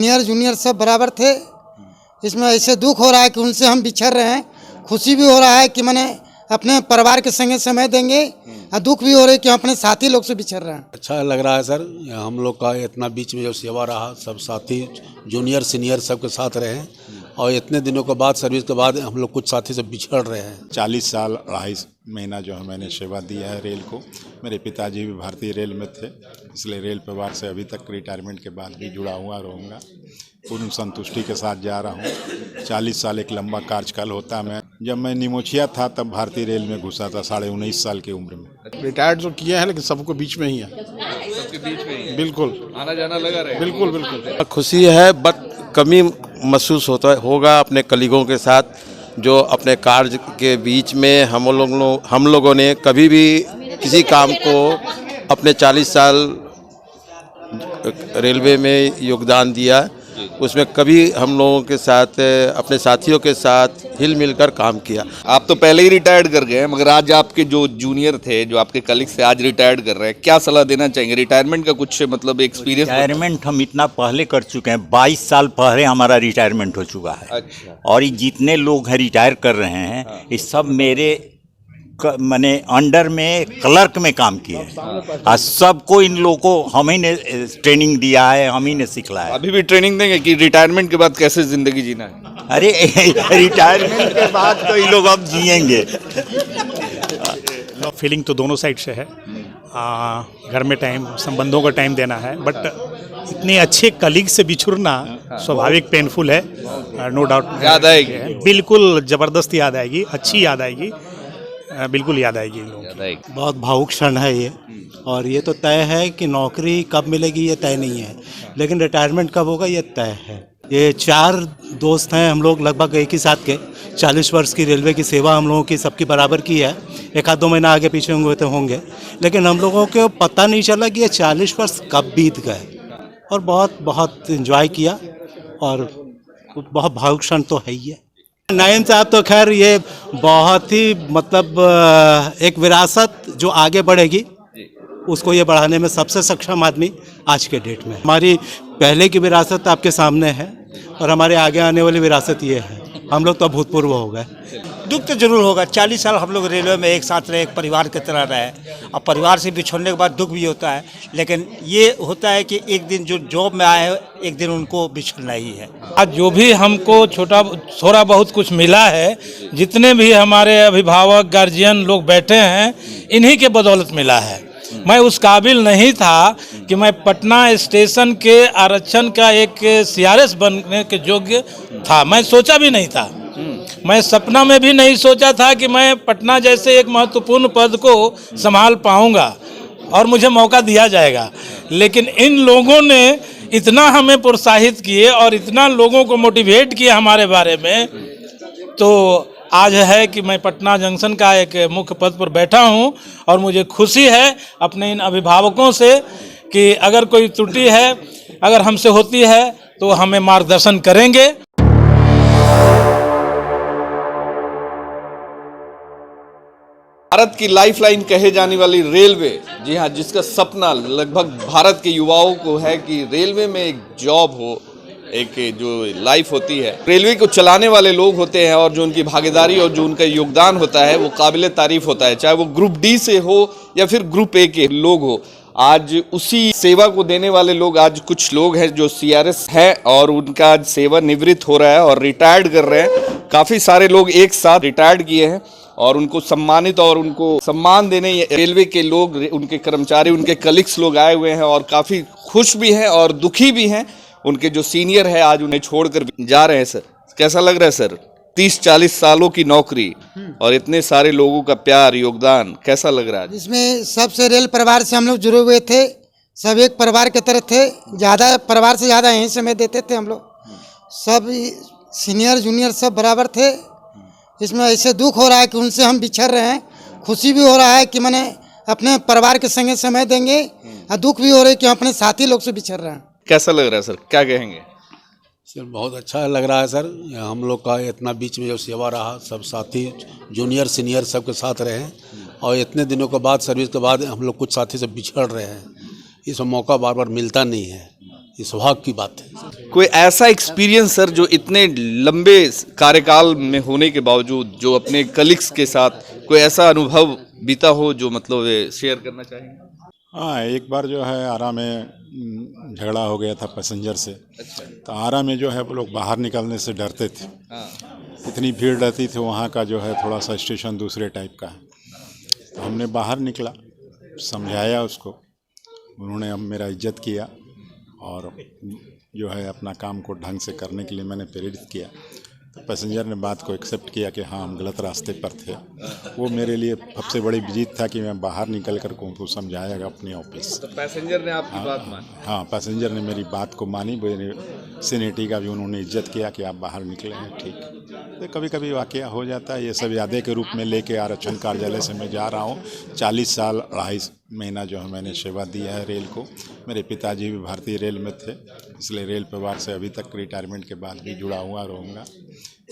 Senior junior सब बराबर थे। इसमें ऐसे दुख हो रहा है कि उनसे हम बिछड़ रहे हैं, खुशी भी हो रहा है कि मैंने अपने परिवार के संगे समय देंगे, और दुख भी हो रहा है कि हम अपने साथी लोग से बिछड़ रहे हैं। अच्छा लग रहा है सर, हम लोग का इतना बीच में जो सेवा रहा, सब साथी जूनियर सीनियर सबके साथ रहे हैं, और इतने दिनों के बाद सर्विस के बाद हम लोग कुछ साथी से बिछड़ रहे हैं। 40 साल 2.5 महीना जो है मैंने सेवा दी है रेल को। मेरे पिताजी भी भारतीय रेल में थे, इसलिए रेल परिवार से अभी तक रिटायरमेंट के बाद भी जुड़ा हुआ रहूँगा। पूर्ण संतुष्टि के साथ जा रहा हूँ। 40 साल एक लंबा कार्यकाल होता है। जब मैं निमोचिया था तब भारतीय रेल में घुसा था 19.5 साल की उम्र में। रिटायर्ड तो किया है लेकिन सबको बीच में ही है, सबके बीच में ही बिल्कुल आना जाना लगा रहे। बिल्कुल बिल्कुल खुशी है, बट कमी महसूस होगा अपने कलीगों के साथ, जो अपने कार्य के बीच में हम लोगों ने कभी भी किसी काम को अपने 40 साल रेलवे में योगदान दिया, उसमें कभी हम लोगों के साथ अपने साथियों के साथ हिल मिलकर काम किया। आप तो पहले ही रिटायर्ड कर गए हैं, मगर आज आपके जो जूनियर थे, जो आपके कलीग थे, आज रिटायर्ड कर रहे हैं, क्या सलाह देना चाहेंगे? रिटायरमेंट का कुछ मतलब एक्सपीरियंस? रिटायरमेंट हम इतना पहले कर चुके हैं, 22 साल पहले हमारा रिटायरमेंट हो चुका है। अच्छा। और ये जितने लोग हैं रिटायर कर रहे हैं, ये सब मेरे मैंने अंडर में क्लर्क में काम किए हैं, और सबको इन लोगों को हम ही ने ट्रेनिंग दिया है, हम ही ने सिखलाया। अभी भी ट्रेनिंग देंगे कि रिटायरमेंट के बाद कैसे जिंदगी जीना है? अरे रिटायरमेंट के बाद तो ये लोग अब जिएंगे। फीलिंग तो दोनों साइड से है। घर में टाइम, संबंधों का टाइम देना है, बट इतने अच्छे कलीग से बिछुड़ना स्वाभाविक पेनफुल है, नो डाउट। याद आएगी? बिल्कुल ज़बरदस्त याद आएगी, अच्छी याद आएगी, बिल्कुल याद आएगी इन लोगों की। बहुत भावुक क्षण है ये, और ये तो तय है कि नौकरी कब मिलेगी ये तय नहीं है, लेकिन रिटायरमेंट कब होगा ये तय है। ये 4 दोस्त हैं हम लोग, लगभग एक ही साथ के। 40 वर्ष की रेलवे की सेवा हम लोगों की सबकी बराबर की है। 1-2 महीना आगे पीछे होंगे, लेकिन हम लोगों को पता नहीं चला कि ये 40 वर्ष कब बीत गए, और बहुत इन्जॉय किया, और बहुत भावुक क्षण तो है ही है। नाइम साहब तो खैर ये बहुत ही मतलब एक विरासत जो आगे बढ़ेगी, उसको ये बढ़ाने में सबसे सक्षम आदमी आज के डेट में। हमारी पहले की विरासत आपके सामने है, और हमारे आगे आने वाली विरासत ये है। हम लोग तो भूतपूर्व हो गए। दुख तो जरूर होगा। 40 साल हम लोग रेलवे में एक साथ रहे, एक परिवार की तरह रहे, और परिवार से बिछड़ने के बाद दुख भी होता है, लेकिन ये होता है कि एक दिन जो जॉब में आए हैं, एक दिन उनको बिछड़ना ही है। आज जो भी हमको थोड़ा बहुत कुछ मिला है, जितने भी हमारे अभिभावक गार्जियन लोग बैठे हैं, इन्हीं के बदौलत मिला है। मैं उस काबिल नहीं था कि मैं पटना स्टेशन के आरक्षण का एक CRS बनने के योग्य था। मैं सोचा भी नहीं था, मैं सपना में भी नहीं सोचा था कि मैं पटना जैसे एक महत्वपूर्ण पद को संभाल पाऊंगा और मुझे मौका दिया जाएगा। लेकिन इन लोगों ने इतना हमें प्रोत्साहित किए और इतना लोगों को मोटिवेट किया हमारे बारे में, तो आज है कि मैं पटना जंक्शन का एक मुख्य पद पर बैठा हूं, और मुझे खुशी है अपने इन अभिभावकों से कि अगर कोई त्रुटि है, अगर हमसे होती है, तो हमें मार्गदर्शन करेंगे। भारत की लाइफलाइन कहे जाने वाली रेलवे, जी हाँ, जिसका सपना लगभग भारत के युवाओं को है कि रेलवे में एक जॉब हो, एक जो लाइफ होती है। रेलवे को चलाने वाले लोग होते हैं, और जो उनकी भागीदारी और जो उनका योगदान होता है वो काबिल तारीफ होता है, चाहे वो ग्रुप डी से हो या फिर ग्रुप ए के लोग हो। आज उसी सेवा को देने वाले लोग, आज कुछ लोग हैं जो CRS है, और उनका आज सेवा निवृत्त हो रहा है और रिटायर्ड कर रहे हैं। काफ़ी सारे लोग एक साथ रिटायर्ड किए हैं, और उनको सम्मानित और उनको सम्मान देने रेलवे के लोग, उनके कर्मचारी, उनके कलीग्स लोग आए हुए हैं, और काफ़ी खुश भी हैं और दुखी भी हैं। उनके जो सीनियर है आज उन्हें छोड़कर जा रहे हैं। सर, कैसा लग रहा है सर? 30-40 सालों की नौकरी और इतने सारे लोगों का प्यार, योगदान, कैसा लग रहा है? इसमें सबसे रेल परिवार से हम लोग जुड़े हुए थे, सब एक परिवार की तरह थे। ज़्यादा परिवार से ज़्यादा यहीं समय देते थे हम लोग। सब सीनियर जूनियर सब बराबर थे। इसमें ऐसे दुख हो रहा है कि उनसे हम बिछड़ रहे हैं, खुशी भी हो रहा है कि मैंने अपने परिवार के संगे समय देंगे, और दुख भी हो रहा है कि हम अपने साथी लोग से बिछड़ रहे हैं। कैसा लग रहा है सर, क्या कहेंगे? सर बहुत अच्छा लग रहा है सर, हम लोग का इतना बीच में जो सेवा रहा, सब साथी जूनियर सीनियर सबके साथ रहे हैं, और इतने दिनों के बाद सर्विस के बाद हम लोग कुछ साथी से बिछड़ रहे हैं। इसमें मौका बार बार मिलता नहीं है, ये सौभाग्य की बात है। कोई ऐसा एक्सपीरियंस सर जो इतने लंबे कार्यकाल में होने के बावजूद जो अपने कलीग्स के साथ कोई ऐसा अनुभव बीता हो जो मतलब शेयर करना चाहेंगे? हाँ, एक बार जो है आरा में झगड़ा हो गया था पैसेंजर से। तो आरा में जो है वो लोग बाहर निकलने से डरते थे। इतनी भीड़ रहती थी वहाँ का, जो है थोड़ा सा स्टेशन दूसरे टाइप का है। तो हमने बाहर निकला, समझाया उसको, उन्होंने अब मेरा इज्जत किया और जो है अपना काम को ढंग से करने के लिए मैंने प्रेरित किया। तो पैसेंजर ने बात को एक्सेप्ट किया कि हाँ हम गलत रास्ते पर थे। वो मेरे लिए सबसे बड़ी जीत था कि मैं बाहर निकल कर उनको समझाया अपने ऑफिस। तो पैसेंजर ने आपकी बात मानी? हाँ, पैसेंजर ने मेरी बात को मानी। सीनियरिटी का भी उन्होंने इज्जत किया कि आप बाहर निकले हैं, ठीक। तो कभी कभी वाकया हो जाता है। ये सब यादें के रूप में लेके आरक्षण कार्यालय से मैं जा रहा हूँ। 40 साल 2.5 महीना जो है मैंने सेवा दिया है रेल को। मेरे पिताजी भी भारतीय रेल में थे, इसलिए रेल परिवार से अभी तक रिटायरमेंट के बाद भी जुड़ा हुआ रहूँगा।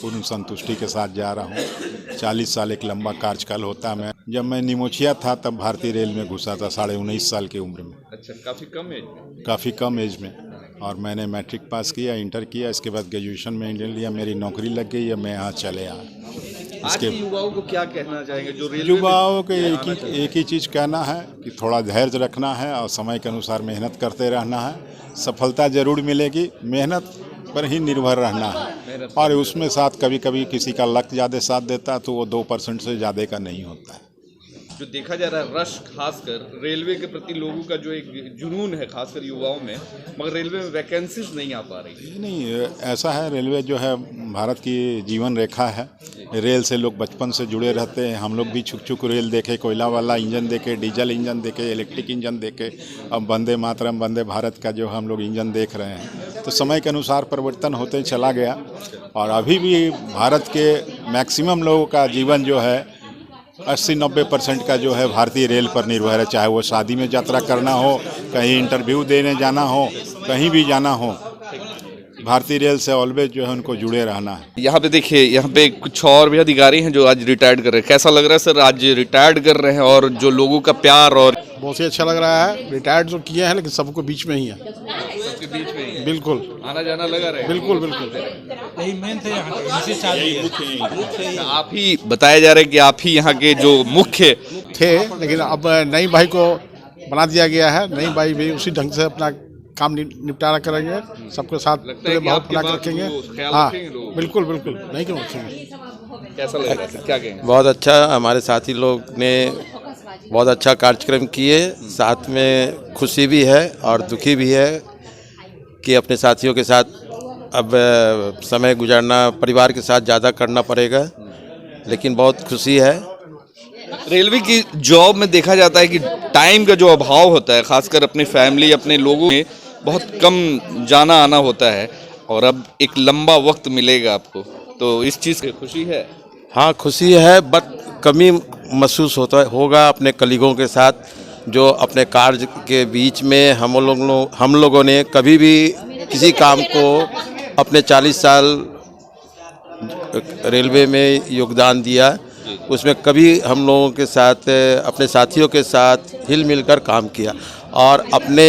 पूर्ण संतुष्टि के साथ जा रहा हूँ। 40 साल एक लंबा कार्यकाल होता है। जब मैं निमोचिया था तब भारतीय रेल में घुसा था 19.5 साल की उम्र में। अच्छा, काफ़ी कम एज में? काफ़ी कम एज में। और मैंने मैट्रिक पास किया, इंटर किया, इसके बाद ग्रेजुएशन में इंटर लिया, मेरी नौकरी लग गई है, मैं यहाँ चले आया। आज के युवाओं को क्या कहना चाहेंगे जो रेलवे युवाओं के एक ही चीज़ कहना है कि थोड़ा धैर्य रखना है और समय के अनुसार मेहनत करते रहना है। सफलता ज़रूर मिलेगी, मेहनत पर ही निर्भर रहना है। और उसमें साथ कभी कभी किसी का लक ज़्यादा साथ देता है तो वो 2% से ज़्यादा का नहीं होता है। जो देखा जा रहा है रश खासकर रेलवे के प्रति लोगों का जो एक जुनून है खासकर युवाओं में, मगर रेलवे में वैकेंसीज नहीं आ पा रही। नहीं, ऐसा है, रेलवे जो है भारत की जीवन रेखा है। रेल से लोग बचपन से जुड़े रहते हैं। हम लोग भी छुक छुक रेल देखे, कोयला वाला इंजन देखे, डीजल इंजन देखे, इलेक्ट्रिक इंजन देखे। अब वंदे मातरम, वंदे भारत का जो हम लोग इंजन देख रहे हैं। तो समय के अनुसार परिवर्तन होते चला गया और अभी भी भारत के मैक्सिमम लोगों का जीवन जो है 80-90% का जो है भारतीय रेल पर निर्भर है। चाहे वो शादी में यात्रा करना हो, कहीं इंटरव्यू देने जाना हो, कहीं भी जाना हो, भारतीय रेल से ऑलवेज जो है उनको जुड़े रहना है। यहाँ पे देखिए, यहाँ पे कुछ और भी अधिकारी हैं जो आज रिटायर्ड कर रहे हैं। कैसा लग रहा है सर, आज रिटायर्ड कर रहे हैं और जो लोगों का प्यार और बहुत ही अच्छा लग रहा है। रिटायर्ड तो किए हैं लेकिन सबको बीच में ही है, सबके बीच में ही बिल्कुल आना जाना लगा रहे। बिल्कुल बिल्कुल। यही मेन थे यहाँ। आप ही बताया जा रहा है कि आप ही यहाँ के जो मुख्य थे, लेकिन अब नई भाई को बना दिया गया है। नई भाई भी उसी ढंग से अपना काम निपटारा करेंगे, सबके साथ बहुत बना रखेंगे। हाँ बिल्कुल बिल्कुल, नहीं क्यों रखेंगे। कैसा लग रहा है, क्या कहेंगे? बहुत अच्छा, हमारे साथी लोग ने बहुत अच्छा कार्यक्रम किए। साथ में खुशी भी है और दुखी भी है कि अपने साथियों के साथ अब समय गुजारना परिवार के साथ ज़्यादा करना पड़ेगा, लेकिन बहुत खुशी है। रेलवे की जॉब में देखा जाता है कि टाइम का जो अभाव होता है, खासकर अपने फैमिली, अपने लोगों में बहुत कम जाना आना होता है और अब एक लंबा वक्त मिलेगा आपको, तो इस चीज़ की खुशी है? हाँ खुशी है, बट कमी महसूस होगा अपने कलीगों के साथ, जो अपने कार्य के बीच में हम लोगों ने कभी भी किसी काम को अपने 40 साल रेलवे में योगदान दिया, उसमें कभी हम लोगों के साथ, अपने साथियों के साथ हिल मिलकर काम किया। और अपने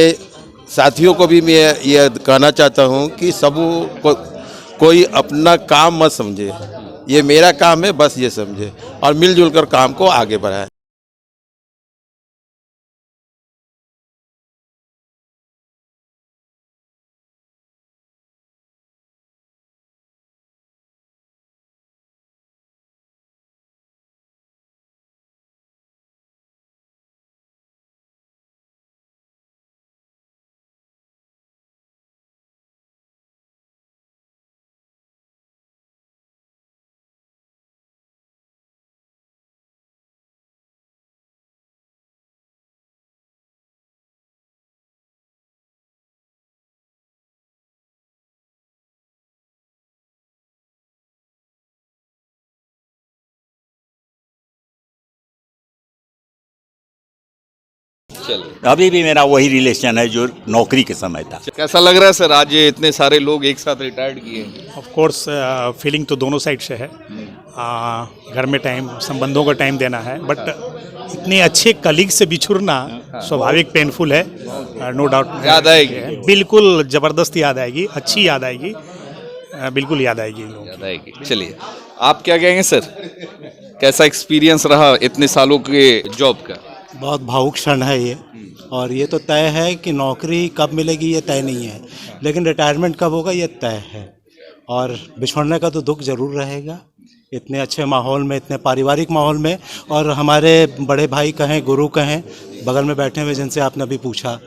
साथियों को भी मैं ये कहना चाहता हूँ कि कोई अपना काम मत समझे, ये मेरा काम है, बस ये समझे और मिलजुल कर काम को आगे बढ़ाए। अभी भी मेरा वही रिलेशन है जो नौकरी के समय था। कैसा लग रहा है सर, आज ये इतने सारे लोग एक साथ रिटायर्ड किए? ऑफ कोर्स फीलिंग तो दोनों साइड से है। घर में टाइम, संबंधों को टाइम देना है, बट इतने अच्छे कलीग से बिछुड़ना स्वाभाविक पेनफुल है, नो डाउट। याद आएगी? बिल्कुल ज़बरदस्त याद आएगी, अच्छी याद आएगी, बिल्कुल याद आएगी इन लोगों को। याद आएगी। चलिए, आप क्या कहेंगे सर, कैसा एक्सपीरियंस रहा इतने सालों के जॉब का? बहुत भावुक क्षण है ये, और ये तो तय है कि नौकरी कब मिलेगी ये तय नहीं है, लेकिन रिटायरमेंट कब होगा ये तय है। और बिछड़ने का तो दुख ज़रूर रहेगा, इतने अच्छे माहौल में, इतने पारिवारिक माहौल में, और हमारे बड़े भाई कहें, गुरु कहें, बगल में बैठे हुए जिनसे आपने अभी पूछा,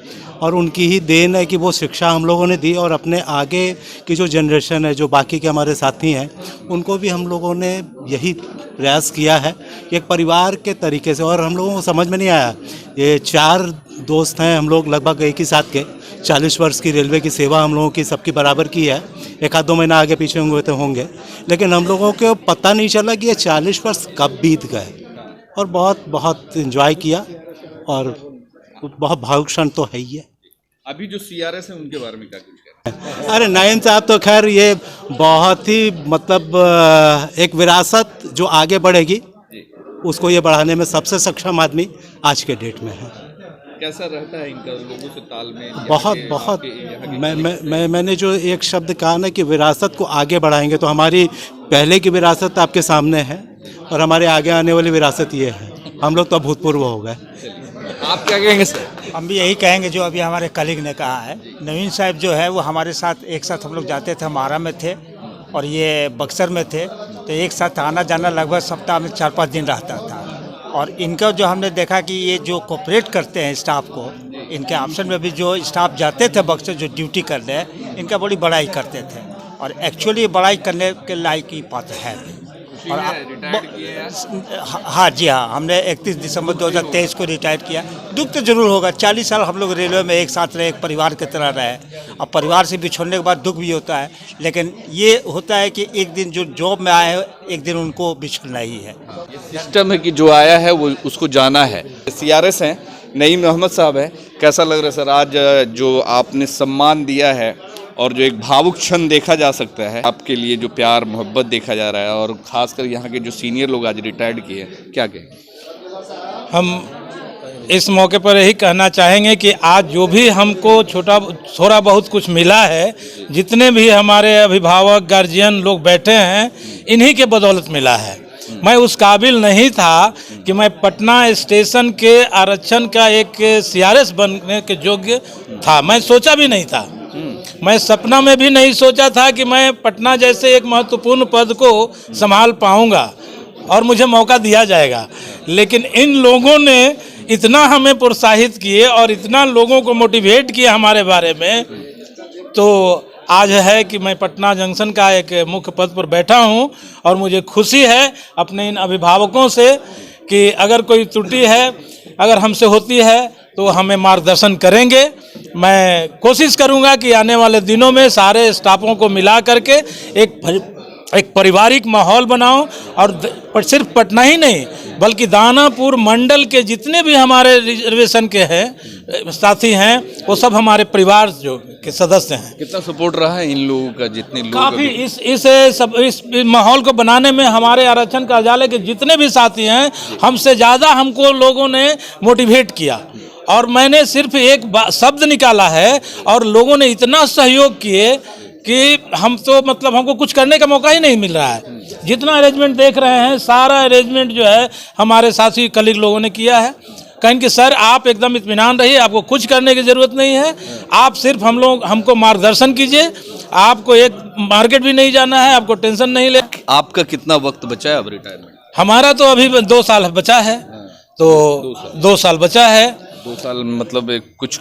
और उनकी ही देन है कि वो शिक्षा हम लोगों ने दी, और अपने आगे की जो जनरेशन है, जो बाकी के हमारे साथी हैं, उनको भी हम लोगों ने यही प्रयास किया है कि एक परिवार के तरीके से। और हम लोगों को समझ में नहीं आया, ये 4 दोस्त हैं हम लोग, लगभग एक ही साथ के, 40 वर्ष की रेलवे की सेवा हम लोगों की सबकी बराबर की है, 1-2 महीना आगे पीछे होंगे, लेकिन हम लोगों को पता नहीं चला कि ये 40 वर्ष कब बीत गए, और बहुत बहुत इन्जॉय किया, और बहुत भावुक क्षण तो है ही है। अभी जो CRS है उनके बारे में क्या कुछ कहना है? अरे नयन साहब तो खैर ये बहुत ही मतलब एक विरासत जो आगे बढ़ेगी, उसको ये बढ़ाने में सबसे सक्षम आदमी आज के डेट में है। कैसा रहता है इनका लोगों से तालमेल? बहुत मैंने जो एक शब्द कहा ना कि विरासत को आगे बढ़ाएंगे, तो हमारी पहले की विरासत आपके सामने है, और हमारे आगे आने वाली विरासत ये है। हम लोग तो भूतपूर्व हो गए। आप क्या कहेंगे सर? हम भी यही कहेंगे जो अभी हमारे कलीग ने कहा है। नवीन साहब जो है वो हमारे साथ एक साथ हम लोग जाते थे, हमारा में थे, और ये बक्सर में थे, तो एक साथ आना जाना लगभग सप्ताह में 4-5 दिन रहता था। और इनका जो हमने देखा कि ये जो कोऑपरेट करते हैं स्टाफ को, इनके ऑप्शन में भी जो स्टाफ जाते थे बक्सर जो ड्यूटी करने, इनका बड़ी बड़ाई करते थे, और एक्चुअली बड़ाई करने के लायक की पात्र है। और हाँ जी हाँ, हमने 31 दिसंबर 2023 को रिटायर किया। दुख तो जरूर होगा, 40 साल हम लोग रेलवे में एक साथ रहे, एक परिवार की तरह रहे। अब परिवार से बिछड़ने के बाद दुख भी होता है, लेकिन ये होता है कि एक दिन जो जॉब में आए हैं, एक दिन उनको बिछड़ना ही है। सिस्टम है कि जो आया है वो उसको जाना है। CRS हैं, नईम अहमद साहब है, कैसा लग रहा है सर आज जो आपने सम्मान दिया है, और जो एक भावुक क्षण देखा जा सकता है, आपके लिए जो प्यार मोहब्बत देखा जा रहा है, और खासकर यहाँ के जो सीनियर लोग आज रिटायर्ड किए, क्या कहें? हम इस मौके पर यही कहना चाहेंगे कि आज जो भी हमको थोड़ा बहुत कुछ मिला है, जितने भी हमारे अभिभावक गार्जियन लोग बैठे हैं, इन्हीं के बदौलत मिला है। मैं उस काबिल नहीं था कि मैं पटना स्टेशन के आरक्षण का एक CRS बनने के योग्य था, मैं सोचा भी नहीं था। मैं सपना में भी नहीं सोचा था कि मैं पटना जैसे एक महत्वपूर्ण पद को संभाल पाऊंगा और मुझे मौका दिया जाएगा। लेकिन इन लोगों ने इतना हमें प्रोत्साहित किए और इतना लोगों को मोटिवेट किया हमारे बारे में, तो आज है कि मैं पटना जंक्शन का एक मुख्य पद पर बैठा हूं, और मुझे खुशी है अपने इन अभिभावकों से कि अगर कोई त्रुटि है, अगर हमसे होती है, तो हमें मार्गदर्शन करेंगे। मैं कोशिश करूंगा कि आने वाले दिनों में सारे स्टाफों को मिला करके एक पारिवारिक माहौल बनाऊं, और सिर्फ पटना ही नहीं बल्कि दानापुर मंडल के जितने भी हमारे रिजर्वेशन के हैं साथी हैं, वो सब हमारे परिवार जो के सदस्य हैं। कितना सपोर्ट रहा है इन लोगों का? जितने लोग काफ़ी इस माहौल को बनाने में हमारे आरक्षण कार्यालय के जितने भी साथी हैं, हमसे ज़्यादा हमको लोगों ने मोटिवेट किया, और मैंने सिर्फ एक शब्द निकाला है और लोगों ने इतना सहयोग किए कि हम तो मतलब हमको कुछ करने का मौका ही नहीं मिल रहा है। जितना अरेंजमेंट देख रहे हैं, सारा अरेंजमेंट जो है हमारे साथी कलीग लोगों ने किया है। कहें कि सर आप एकदम इत्मीनान रहिए, आपको कुछ करने की ज़रूरत नहीं है, आप सिर्फ हमको मार्गदर्शन कीजिए, आपको एक मार्केट भी नहीं जाना है, आपको टेंशन नहीं ले। आपका कितना वक्त बचा है अब रिटायरमेंट? हमारा तो अभी 2 साल बचा है, तो 2 साल बचा है। 2 साल मतलब कुछ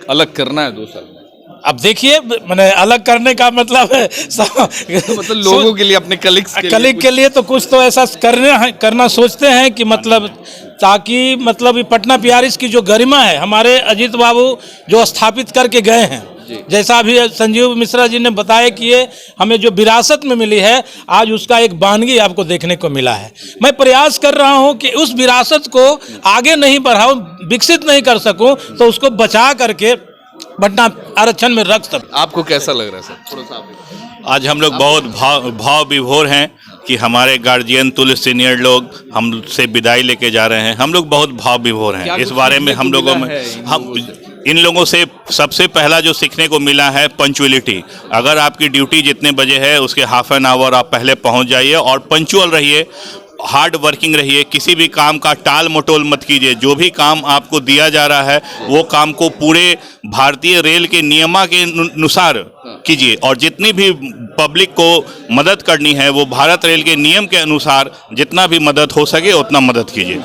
अलग करना है 2 साल में? अब देखिए, मैंने अलग करने का मतलब है मतलब लोगों के लिए, अपने कलीग के लिए तो कुछ तो ऐसा करना सोचते हैं कि मतलब ताकि मतलब पटना PRS की जो गरिमा है, हमारे अजीत बाबू जो स्थापित करके गए हैं, जैसा अभी संजीव मिश्रा जी ने बताया कि ये हमें जो विरासत में मिली है, आज उसका एक बानगी आपको देखने को मिला है। मैं प्रयास कर रहा हूं कि उस विरासत को आगे नहीं बढ़ाऊं, विकसित नहीं कर सकूं, तो उसको बचा करके बढ़ना आरक्षण में रख सकते। आपको कैसा लग रहा है सर? थोड़ा सा आप आज हम लोग बहुत भाव विभोर हैं कि हमारे गार्जियन तुल्य सीनियर लोग हमसे विदाई लेके जा रहे हैं। हम लोग बहुत भाव विभोर हैं। इस बारे में हम लोगों में इन लोगों से सबसे पहला जो सीखने को मिला है पंचुअलिटी। अगर आपकी ड्यूटी जितने बजे है उसके हाफ एन आवर आप पहले पहुंच जाइए और पंचुअल रहिए, हार्ड वर्किंग रहिए, किसी भी काम का टाल मटोल मत कीजिए। जो भी काम आपको दिया जा रहा है वो काम को पूरे भारतीय रेल के नियमा के अनुसार कीजिए और जितनी भी पब्लिक को मदद करनी है वो भारत रेल के नियम के अनुसार जितना भी मदद हो सके उतना मदद कीजिए।